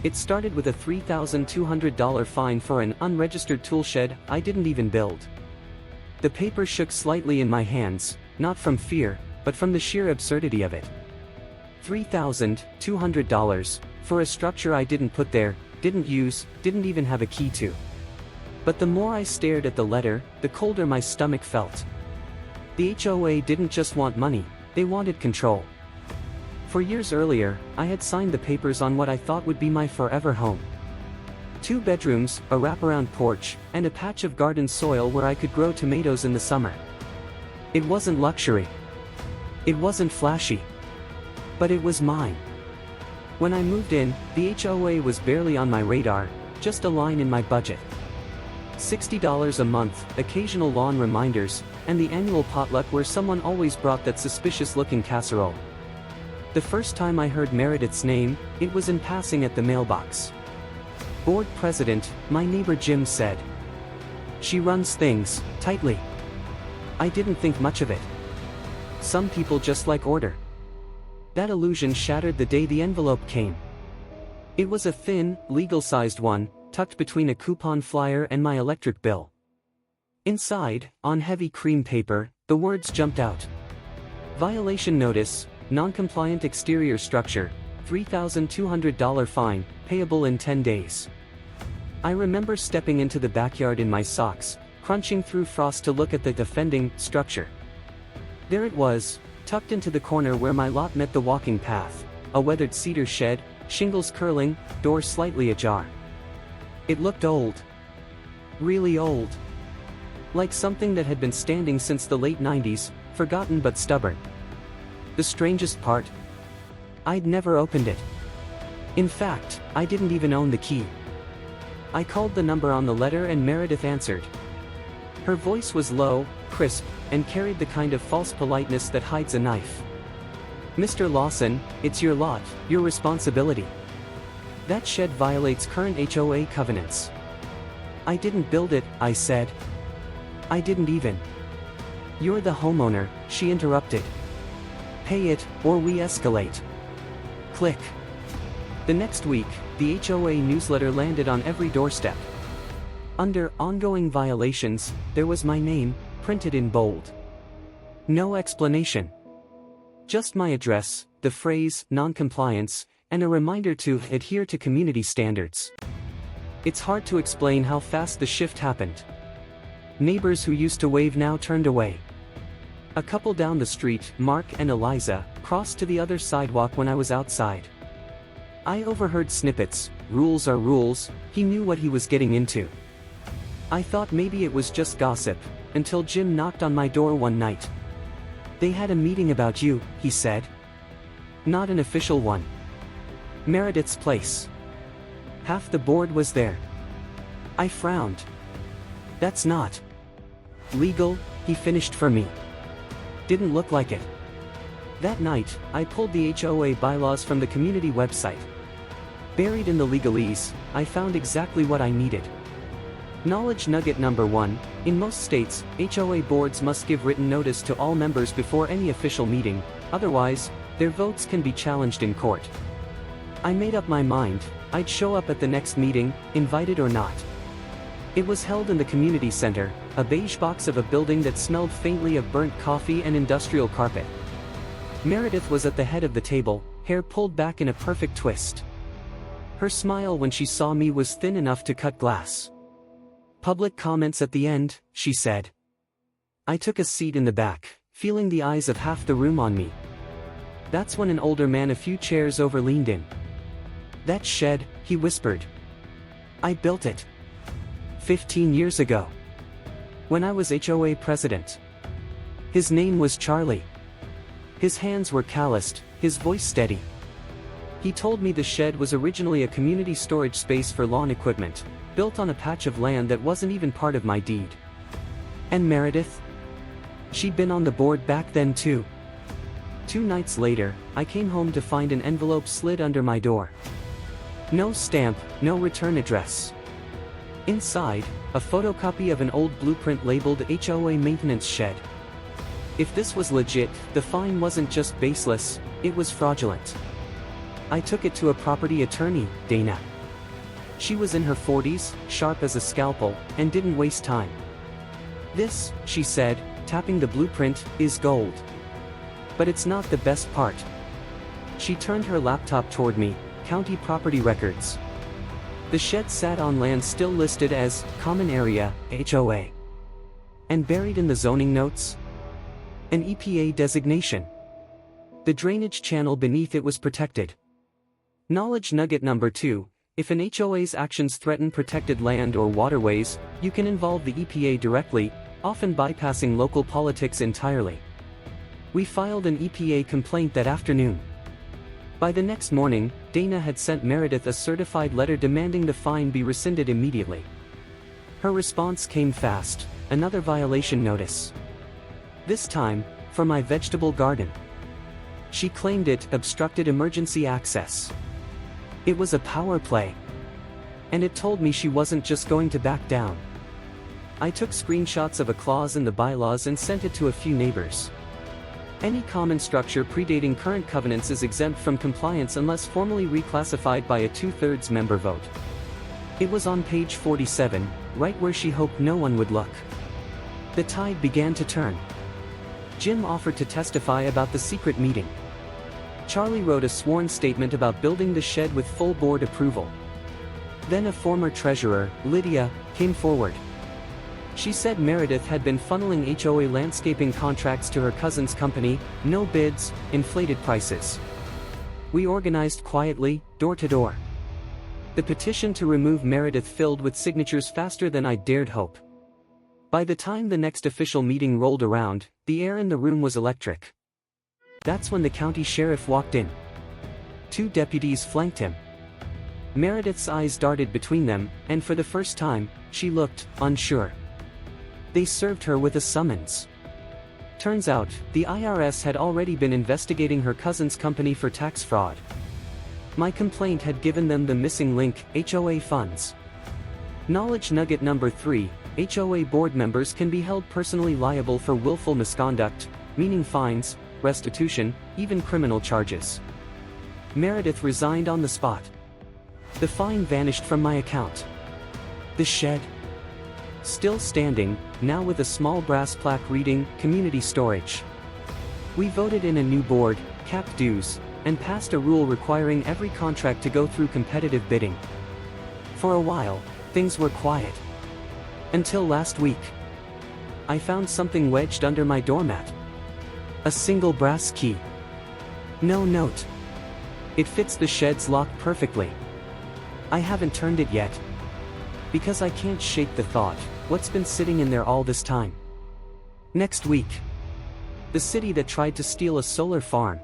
It started with a $3,200 fine for an unregistered toolshed I didn't even build. The paper shook slightly in my hands, not from fear, but from the sheer absurdity of it. $3,200 for a structure I didn't put there, didn't use, didn't even have a key to. But the more I stared at the letter, the colder my stomach felt. The HOA didn't just want money, they wanted control. For years earlier, I had signed the papers on what I thought would be my forever home. 2 bedrooms, a wraparound porch, and a patch of garden soil where I could grow tomatoes in the summer. It wasn't luxury. It wasn't flashy. But it was mine. When I moved in, the HOA was barely on my radar, just a line in my budget. $60 a month, occasional lawn reminders, and the annual potluck where someone always brought that suspicious-looking casserole. The first time I heard Meredith's name, it was in passing at the mailbox. Board president, my neighbor Jim said. She runs things tightly. I didn't think much of it. Some people just like order. That illusion shattered the day the envelope came. It was a thin, legal-sized one, tucked between a coupon flyer and my electric bill. Inside, on heavy cream paper, the words jumped out. Violation notice, non-compliant exterior structure, $3,200 fine, payable in 10 days. I remember stepping into the backyard in my socks, crunching through frost to look at the offending structure. There it was, tucked into the corner where my lot met the walking path, a weathered cedar shed, shingles curling, door slightly ajar. It looked old. Really old. Like something that had been standing since the late 90s, forgotten but stubborn. The strangest part? I'd never opened it. In fact, I didn't even own the key. I called the number on the letter and Meredith answered. Her voice was low, crisp, and carried the kind of false politeness that hides a knife. Mr. Lawson, it's your lot, your responsibility. That shed violates current HOA covenants. I didn't build it, I said. I didn't even. You're the homeowner, she interrupted. Pay it, or we escalate. Click. The next week, the HOA newsletter landed on every doorstep. Under ongoing violations, there was my name, printed in bold. No explanation. Just my address, the phrase, non-compliance, and a reminder to adhere to community standards. It's hard to explain how fast the shift happened. Neighbors who used to wave now turned away. A couple down the street, Mark and Eliza, crossed to the other sidewalk when I was outside. I overheard snippets, rules are rules, he knew what he was getting into. I thought maybe it was just gossip, until Jim knocked on my door one night. They had a meeting about you, he said. Not an official one. Meredith's place. Half the board was there. I frowned. That's not legal, he finished for me. Didn't look like it. That night, I pulled the HOA bylaws from the community website. Buried in the legalese, I found exactly what I needed. Knowledge nugget number 1, in most states, HOA boards must give written notice to all members before any official meeting, otherwise, their votes can be challenged in court. I made up my mind, I'd show up at the next meeting, invited or not. It was held in the community center, a beige box of a building that smelled faintly of burnt coffee and industrial carpet. Meredith was at the head of the table, hair pulled back in a perfect twist. Her smile when she saw me was thin enough to cut glass. Public comments at the end, she said. I took a seat in the back, feeling the eyes of half the room on me. That's when an older man a few chairs over leaned in. That shed, he whispered. I built it. 15 years ago. When I was HOA president. His name was Charlie. His hands were calloused, his voice steady. He told me the shed was originally a community storage space for lawn equipment, built on a patch of land that wasn't even part of my deed. And Meredith? She'd been on the board back then too. 2 nights later, I came home to find an envelope slid under my door. No stamp, no return address. Inside, a photocopy of an old blueprint labeled HOA maintenance shed. If this was legit, the fine wasn't just baseless, it was fraudulent. I took it to a property attorney, Dana. She was in her 40s, sharp as a scalpel, and didn't waste time. "This," she said, tapping the blueprint, "is gold. But it's not the best part." She turned her laptop toward me. "County property records. The shed sat on land still listed as common area, HOA. And buried in the zoning notes? An EPA designation. The drainage channel beneath it was protected. Knowledge nugget number 2. If an HOA's actions threaten protected land or waterways, you can involve the EPA directly, often bypassing local politics entirely. We filed an EPA complaint that afternoon. By the next morning, Dana had sent Meredith a certified letter demanding the fine be rescinded immediately. Her response came fast: another violation notice. This time, for my vegetable garden. She claimed it obstructed emergency access. It was a power play. And it told me she wasn't just going to back down. I took screenshots of a clause in the bylaws and sent it to a few neighbors. Any common structure predating current covenants is exempt from compliance unless formally reclassified by a 2/3 member vote. It was on page 47, right where she hoped no one would look. The tide began to turn. Jim offered to testify about the secret meeting. Charlie wrote a sworn statement about building the shed with full board approval. Then a former treasurer, Lydia, came forward. She said Meredith had been funneling HOA landscaping contracts to her cousin's company, no bids, inflated prices. We organized quietly, door to door. The petition to remove Meredith filled with signatures faster than I dared hope. By the time the next official meeting rolled around, the air in the room was electric. That's when the county sheriff walked in. 2 deputies flanked him. Meredith's eyes darted between them, and for the first time, she looked unsure. They served her with a summons. Turns out, the IRS had already been investigating her cousin's company for tax fraud. My complaint had given them the missing link, HOA funds. Knowledge nugget number 3, HOA board members can be held personally liable for willful misconduct, meaning fines, restitution, even criminal charges. Meredith resigned on the spot. The fine vanished from my account. The shed, still standing, now with a small brass plaque reading, "Community Storage." We voted in a new board, capped dues, and passed a rule requiring every contract to go through competitive bidding. For a while, things were quiet. Until last week. I found something wedged under my doormat. A single brass key. No note. It fits the shed's lock perfectly. I haven't turned it yet. Because I can't shake the thought, what's been sitting in there all this time? Next week. The city that tried to steal a solar farm.